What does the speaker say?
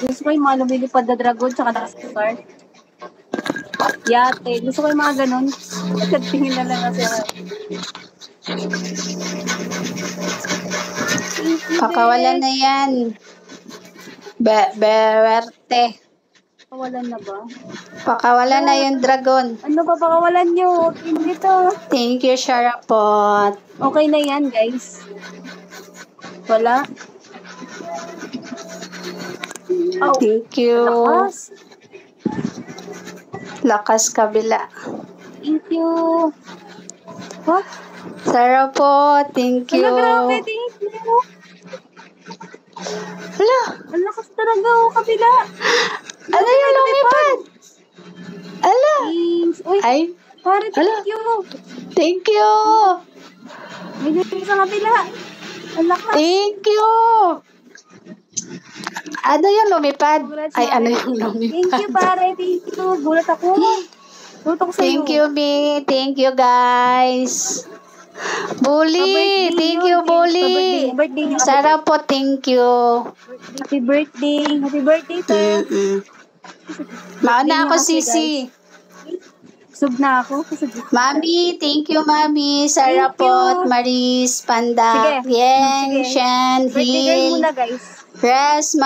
Gusto ko yung mga lumilipad na dragon tsaka NASCAR. Yate. Gusto ko yung mga ganun. Tingin na lang kasi. Pakawalan na yan. Bewerte. Pakawalan na ba? Pakawalan na yung dragon. Ano ba pakawalan nyo? Hindi to. Thank you, Sharapot. Okay na yan, guys. Wala. Oh, thank you. Lakas. Lakas kabila. Thank you. What? Sharapot, thank you. Ano, grabe, thank you. Hala. Ang lakas talaga, oh, kabila. Ano yung lumipad? Ala. Uy, ay. pare, thank you. Thank you. May dito sa kabila. Ang lakas. Thank you. Ano yung lumipad? Congrats, ay, pare. ano yung lumipad? Thank you, pare. Thank you. Gulat ako. Gulat ako sa'yo. Thank you, B. Thank you, guys. Bully. Thank you, Bully. Birthday. Sarap po, thank you. Happy birthday. Happy birthday, sir. Mauna ako, Sisi. Sub na ako. Mami, thank you, Mami. Sarapot, Maris, Panda, Yen, Shen, Birthday girl Hil, muna, guys. Res,